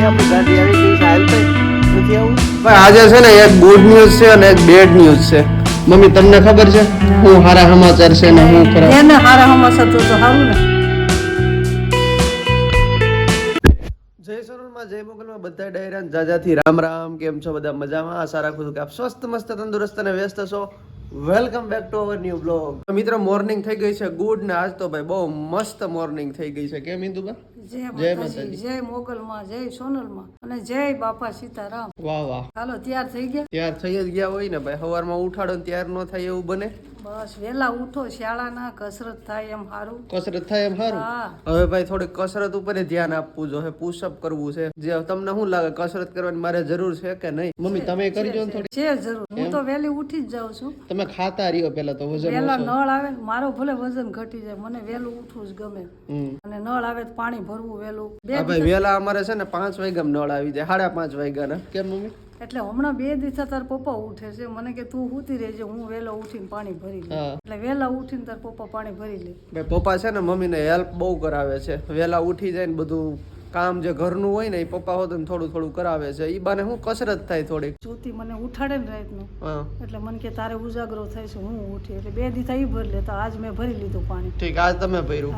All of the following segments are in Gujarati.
આપણી ગાડી આવી ગઈ છે. હાલતે નથી આવું ભાઈ આજે છે ને એક ગુડ ન્યૂઝ છે અને એક બેડ ન્યૂઝ છે. મમ્મી તમને ખબર છે હું સારા સમાચાર છે ને હું ખરાબ? એને હારા સમાચાર તો સારું ને. જય સોનલમાં જય મોગલમાં બધા ડાયરા જાજાથી રામ રામ. કેમ છો બધા? મજામાં? આશા રાખું છું કે આપ સ્વસ્થ મસ્ત તંદુરસ્ત અને વ્યસ્ત છો. Welcome back to our new blog. મિત્રો મોર્નિંગ થઈ ગઈ છે ગુડ ને આજ તો ભાઈ બહુ મસ્ત મોર્નિંગ થઈ ગઈ છે. કેમ ઇન્દુબા? જય માતાજી, જય મોગલમાં, જય સોનલમાં અને જય બાપા સીતારામ. વાહ વાહ. હાલો તૈયાર થઈ ગયા? તૈયાર થઈ જ ગયા હોય ને ભાઈ. સવારમાં ઉઠાડો ને તૈયાર ન થાય એવું બને. બસ વેલા ઉઠો, શાળાના કસરત થાય એમ સારું. કસરત થાય એમ સારું. હવે ભાઈ થોડીક કસરત ઉપર ધ્યાન આપવું જોઈએ. પુશઅપ કરવું છે. જે તમને શું લાગે કસરત કરવાની મારે જરૂર છે કે નહીં? મમ્મી તમે કરજો ને થોડી. છે જરૂર. હું તો વહેલી ઉઠી જ જાઉં છું. તમે ખાતા રહ્યો પેલા તો વજન વેલા નળ આવે ને મારો ભલે વજન ઘટી જાય, મને વહેલું ઉઠવું જ ગમે. અને નળ આવે તો પાણી ભરવું વહેલું. ભાઈ વેલા અમારે છે ને 5 વાગ્યા નળ આવી જાય, 5:30 વાગ્યા ને. કેમ મમ્મી? એટલે હમણાં 2 દિવસ તાર પપ્પા ઉઠે છે, મને કે તું ઉતી રહેજે, હું વેલો ઉઠીને પાણી ભરી લે. એટલે વેલા ઉઠીને તાર પપ્પા પાણી ભરી લે. ભાઈ પપ્પા છે ને મમ્મી ને હેલ્પ બહુ કરાવે છે. વેલા ઉઠી જાય ને બધું કામ જે ઘરનું હોય ને એ પપ્પા હોત ને થોડું થોડું કરાવે છે. ઈ બાને હું કસરત થાય થોડીક. જ્યોતિ મને ઉઠાડે ને રાતનું, એટલે મને કે તારે ઉજાગરો થાય છે, હું ઉઠી. એટલે 2 દિવસ ઈ ભરી લેતા, આજ મેં ભરી લીધું પાણી. ઠીક, આજ તમે ભર્યું.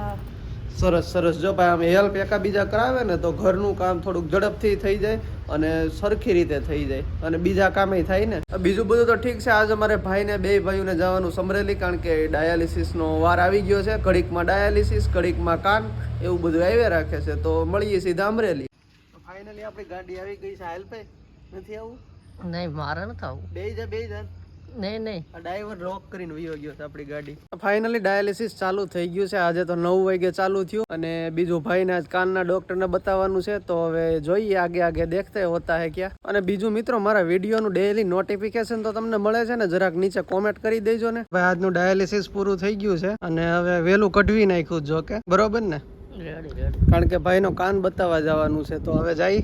સરસ સરસ. જો ભાઈ આમ હેલ્પ એકાબીજા કરાવે ને તો ઘરનું કામ થોડુંક ઝડપથી થઈ જાય અને સરખી રીતે થઈ જાય અને બીજા કામે થાય ને. બીજું બધું તો ઠીક છે. આજ અમારે ભાઈને બે ભાઈઓને જવાનું સમરેલી, કારણ કે ડાયાલિસિસનો વાર આવી ગયો છે. ઘડીકમાં ડાયાલિસિસ, ઘડીકમાં કાન, એવું બધું આવ્યા રાખે છે. તો મળીએ સીધા અમરેલી. ફાઇનલી આપણી ગાડી આવી ગઈ છે. હાલ પે નથી આવું? નહીં મારે નથી આવું. બે જા નહીં ડ્રાઈવર લોક કરીને વયો ગયો છે આપણી ગાડી. ફાઇનલી ડાયાલિસિસ ચાલુ થઈ ગયું છે. આજે તો 9 વાગે ચાલુ થયું અને બીજું ભાઈને આજ કાનના ડોક્ટરને બતાવવાનું છે. તો હવે જોઈએ આગે દેખતે હોતા હે ક્યાં. અને બીજું મિત્રો, મારા વિડીયોનું ડેઈલી નોટિફિકેશન તો તમને મળે છે ને? જરાક નીચે કોમેન્ટ કરી દેજો ને. ભાઈ આજનું ડાયાલિસિસ પૂરું થઈ ગયું છે અને હવે વહેલું કઢવી નાખ્યું જો કે બરોબર ને? કારણ કે ભાઈનો કાન બતાવવા જવાનું છે. તો હવે જાય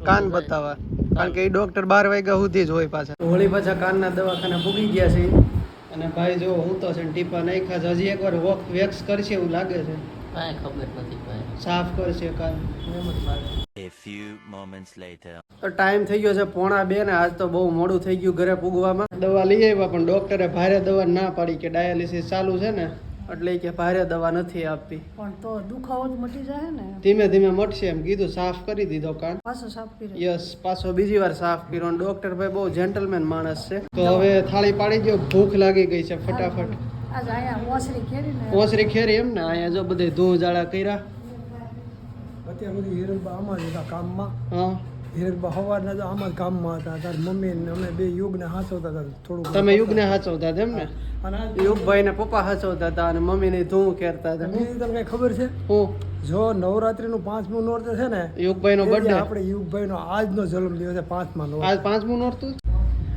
કાન બતાવવા, કારણ કે એ ડોક્ટર 12 વાગ્યા સુધી જ હોય પાછા. હોળી પાછા કાનના દવાખાને પૂગી ગયા છે અને ભાઈ જો હું તો છે ને ટીપા નાખ્યા છે. હજી એકવાર વેક્સ કરશે એવું લાગે છે. કાંઈ ખબર નથી ભાઈ. સાફ કરશે કાન. A few moments later. તો ટાઈમ થઈ ગયો છે 1:45 ને. આજ તો બહુ મોડું થઈ ગયું ઘરે પૂગવામાં. દવા લઈ આવ્યા પણ ડોક્ટરે ભારે દવા ના પાડી કે ડાયાલિસિસ ચાલુ છે ને, એટલે કે ભારે દવા નથી આપવી. પણ તો દુખાવો જ મટી જાય ને. ધીમે ધીમે મટશે એમ કીધું. સાફ કરી દીધો કાન. પાછો સાફ કર્યો. યસ, પાછો બીજી વાર સાફ કર્યો. ડોક્ટર ભાઈ બહુ જેન્ટલમેન માણસ છે. તો હવે થાળી પાડી દો, ભૂખ લાગી ગઈ છે ફટાફટ. આજ અહીંયા ઓસરી ખેરી ને. ઓસરી ખેરી એમ ને. અહીંયા જો બધે ધૂળ જાળા કર્યા. અત્યાર સુધી હિરલબા આમાં જ હતા કામમાં. હા, હિરલબા સવારના તો આમાં જ કામમાં હતા. તાર મમ્મી ને અમે બે યુગને હાંચવતા હતા થોડુંક. તમે યુગને હાચવતા હતા એમ ને? અને યુગભાઈ ને પપ્પા હાચવતા હતા અને મમ્મી ને ધૂળ ખેરતા હતા. તમને કઈ ખબર છે? હું જો નવરાત્રીનું 5મું નોરતું છે ને, યુગભાઈ નો બર્થડે. આપણે યુગભાઈનો આજનો જન્મદિવસ છે 5મા નોરતું. આજ 5મું નોરતું?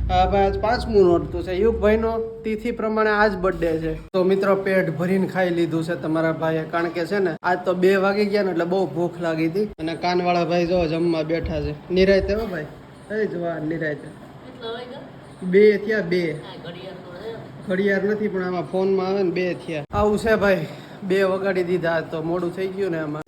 હા ભાઈ આજ 5મું નોરતું છે. યુગભાઈ નો તિથિ પ્રમાણે આજ બર્થડે છે. તો મિત્રો પેટ ભરીને ખાઈ લીધું છે તમારા ભાઈએ, કારણ કે છે ને આજ તો 2 વાગી ગયા ને એટલે બહુ ભૂખ લાગી હતી. અને કાનવાળા ભાઈ જો જમવા બેઠા છે. નિરાયતે હો ભાઈ, એ જવા નિરાયતે. 2 થયા 2. ઘડિયાળ નથી પણ આમાં ફોનમાં આવે ને 2 થયા. આવું છે ભાઈ, 2 વગાડી દીધા. તો મોડું થઈ ગયું ને આમાં.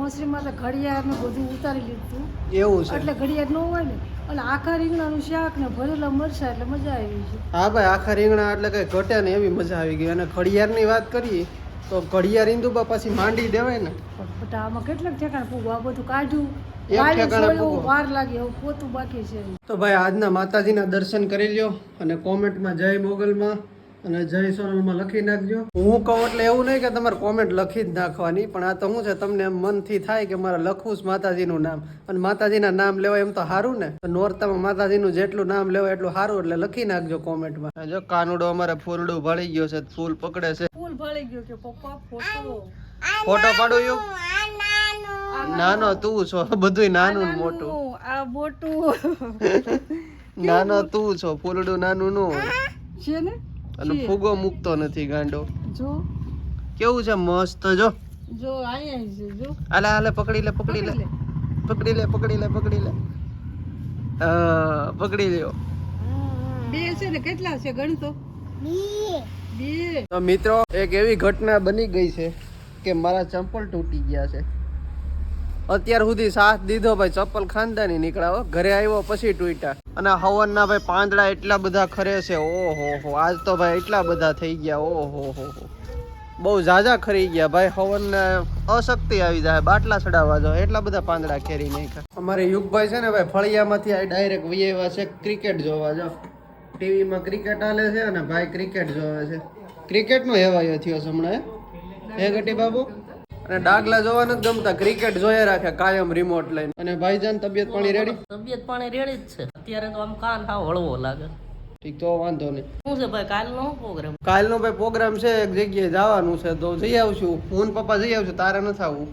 ઓસરીમાં તો ઘડિયાળ ને બધું ઉતારી લીધું. એવું છે એટલે ઘડિયાળ ન હોય ને. એટલે આખા રીંગણાનું શાક ને ભરેલા મરચા એટલે મજા આવી છે. હા ભાઈ, આખા રીંગણા એટલે કઈ ઘટે ને એવી મજા આવી ગઈ. અને ઘડિયાળની વાત કરીએ તો ઘડિયાળ ઇન્દુબા પાછી માંડી દેવાય ને. પણ આમાં કેટલાક ઠેકાણ પૂગું, આ બધું કાઢ્યું. એક ઠેકાણે પૂગું. વાર લાગી, હવે પોતું બાકી છે. તો ભાઈ આજના માતાજીના દર્શન કરી લ્યો અને કોમેન્ટમાં જય મોગલમાં અને જય સોનલમાં લખી નાખજો. હું કહું એટલે એવું નહીં કે તમારે કોમેન્ટ લખી જ નાખવાની, પણ આ તો શું છે તમને એમ મનથી થાય કે મારે લખવું જ માતાજીનું નામ. અને માતાજીના નામ લેવાય એમ તો સારું ને. નોરતામાં માતાજીનું જેટલું નામ લેવાય એટલું સારું, એટલે લખી નાખજો કોમેન્ટમાં. જો કાનુડો અમારે ફૂલડું ભાળી ગયો છે, ફૂલ પકડે છે. ફૂલ ભાળી ગયો કે પપ્પા ફોટો પાડું યુ? નાનો તું છો, બધું નાનું ને મોટું. આ મોટું નાનો તું છો, ફૂલડું નાનું નો છે ને. અને ફૂગો મૂકતો નથી ગાંડો. જો કેવું છે મસ્ત. જો અહીંયા છે જો. હાલે પકડી લે પકડી લે. પકડી લ્યો. 2 છે ને. કેટલા છે ગણતો? 2. તો મિત્રો એક એવી ઘટના બની ગઈ છે કે મારા ચંપલ તૂટી ગયા છે. અત્યાર સુધી સાથ દીધો ભાઈ, ચપ્પલ ખાનદાની નીકળાવો, ઘરે આવ્યો પછી તૂટ્યા. અને હવનના ભાઈ પાંદડા એટલા બધા ખરે છે, ઓહો હો, આજ તો ભાઈ એટલા બધા થઈ ગયા, ઓહો હો, બહુ ઝાઝા ખરી ગયા ભાઈ. હવનને અશક્તિ આવી જાય, બાટલા ચડાવવા જો એટલા બધા પાંદડા ખેરી નાખ્યા. અમારે યુગભાઈ છે ને ભાઈ ફળિયામાંથી આ ડાયરેક્ટ વૈયા છે ક્રિકેટ જોવા. જો ટીવીમાં ક્રિકેટ હાલે છે અને ભાઈ ક્રિકેટ જોવે છે. ક્રિકેટનો હેવાયો થયો છે હમણાં, હે ગટી બાબુ? અને ડાગલા જોવા નથી ગમતા, ક્રિકેટ જોયા રાખે કાયમ રિમોટ લઈને. અને ભાઈજાન તબિયત પાણી રેડી? તબિયત પાણી રેડી જ છે. અત્યારે તો આમ કાન હાવ હળવો લાગે. ઠીક, તો વાંધો નહીં. શું છે ભાઈ કાલનો પ્રોગ્રામ? કાલનો ભાઈ પ્રોગ્રામ છે, એક જગ્યાએ જવાનું છે તો જઈ આવશું. હું ને પપ્પા જઈ આવશું, તારે નથી આવવું?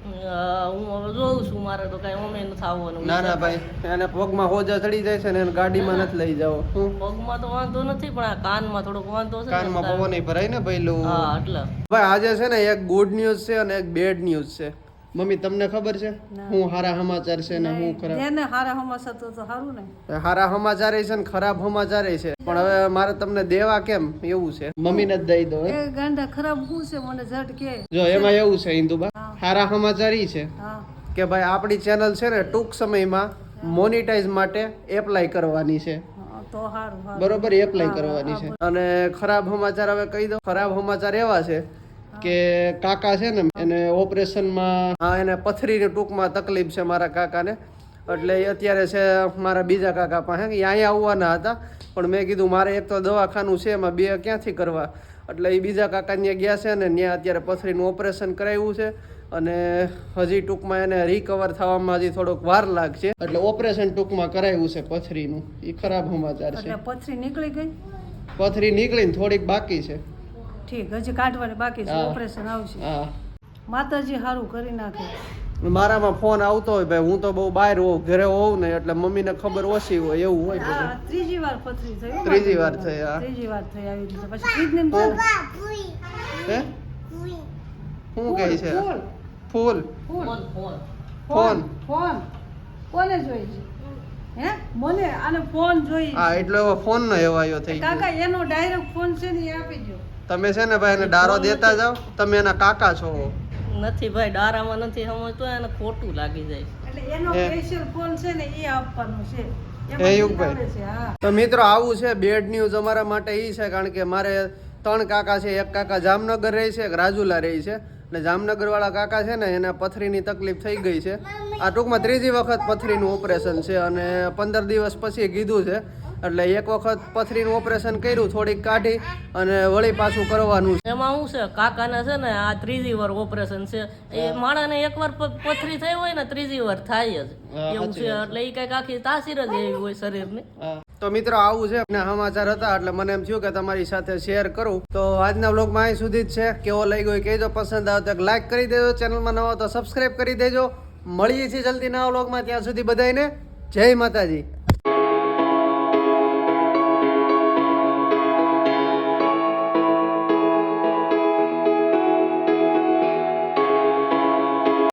હું હવે જોઉં છું, મારે તો કઈ ઓમે નથી આવવાનું. ના ના ભાઈ, એને પગમાં હોજા ચડી જાય છે ને એને ગાડીમાં નથી લઈ જાવ. હું પગમાં તો વાંધો નથી, પણ આ કાનમાં થોડોક વાંધો છે. કાનમાં પવન ભરાય ને પહેલું. હા એટલે ભાઈ આજે છે ને એક ગુડ ન્યૂઝ છે અને એક બેડ ન્યૂઝ છે. મમ્મી તમને ખબર છે હું હારા સમાચાર છે ને હું ખરાબ? જેને હારા હમાસા તો સારું ને. હારા સમાચાર છે ને ખરાબ સમાચાર છે, પણ હવે મારે તમને દેવા કેમ એવું છે, મમ્મીને જ દઈ દો. એ ગાંડા ખરાબ શું છે મને ઝટ કે. જો એમાં એવું છે ઇન્દુબા, હારા સમાચાર ઈ છે હા કે ભાઈ આપણી ચેનલ છે ને ટૂંક સમયમાં મોનિટાઈઝ માટે એપ્લાય કરવાની છે. હા, તો સારું સારું. બરોબર, એપ્લાય કરવાની છે. અને ખરાબ સમાચાર હવે કહી દો. ખરાબ સમાચાર એવા છે કે કાકા છે ને એને ઓપરેશનમાં, હા એને પથરીની ટૂંકમાં તકલીફ છે મારા કાકાને. એટલે એ અત્યારે છે મારા બીજા કાકા પાસે, અહીંયા આવવાના હતા પણ મેં કીધું મારે એક તો દવાખાનું છે એમાં બે ક્યાંથી કરવા, એટલે એ બીજા કાકા ત્યાં ગયા છે ને ત્યાં અત્યારે પથરીનું ઓપરેશન કરાવ્યું છે. અને હજી ટૂંકમાં એને રિકવર થવામાં હજી થોડોક વાર લાગશે, એટલે ઓપરેશન ટૂંકમાં કરાવ્યું છે પથરીનું. એ ખરાબ સમાચાર છે. એટલે પથરી નીકળી ગઈ? પથરી નીકળીને થોડીક બાકી છે. ઠીક, હજી કાઢવાની બાકી છે, ઓપરેશન આવશે. હા, માતાજી સારું કરી નાખે. મારામાં ફોન આવતો હોય ભાઈ, હું તો બહુ બહાર હોઉં, ઘરે હોઉં ને એટલે મમ્મીને ખબર ઓછી હોય એવું હોય બધું. આ ત્રીજી વાર પથરી થઈ હો, ત્રીજી વાર થઈ. હા, ત્રીજી વાર થઈ આવી રીતે. પછી ટ્રીટમેન્ટ ચાલે. હે શું કહે છે? ફૂલ ફૂલ ફોન ફોન ફોન. ફોન કોને જોઈ છે? હે મને આને ફોન જોઈ. હા, એટલે હવે ફોન નો એવાયો થઈ ગયો. કાકા એનો ડાયરેક્ટ ફોન છે ને એ આપી દો. તમે છે ને ભાઈ એને ડારો દેતા જાઓ, તમે એના કાકા છો. નથી ભાઈ, ડારામાં નથી સમજતો, એને ખોટું લાગી જાય. એટલે એનો હે. સ્પેશિયલ ફોન છે ને એ આપવાનો છે. હે એમાં યુગભાઈ. આવે છે. હા તો મિત્રો આવું છે બેડ ન્યૂઝ અમારા માટે એ છે, કારણ કે મારે 3 કાકા છે. એક કાકા જામનગર રહે છે, એક રાજુલા રહે છે. અને જામનગર વાળા કાકા છે ને એને પથરીની તકલીફ થઈ ગઈ છે. આ ટૂંકમાં ત્રીજી વખત પથરીનું ઓપરેશન છે અને 15 દિવસ પછી કીધું છે. એટલે એક વખત પથરીનું ઓપરેશન કર્યું, થોડીક કાઢી અને વળી પાછું કરવાનું છે. એમાં શું છે, કાકાને છે ને આ ત્રીજી વાર ઓપરેશન છે. એ માણસને એકવાર પથરી થઈ હોય ને ત્રીજી વાર થાય જ એવું છે. એટલે એ કઈક આખી તાસીર જ એવી હોય શરીરની. તો મિત્રો આવું છે સમાચાર હતા, એટલે મને એમ થયું કે તમારી સાથે શેર કરું. તો આજના વ્લોગમાં અહીં સુધી જ છે. કેવો લાગ્યો એ કહેજો, પસંદ આવે તો લાઈક કરી દેજો, ચેનલમાં નવા તો સબસ્ક્રાઈબ કરી દેજો. મળીએ છીએ જલ્દી નવા વ્લોગમાં. ત્યાં સુધી બધાને જય માતાજી.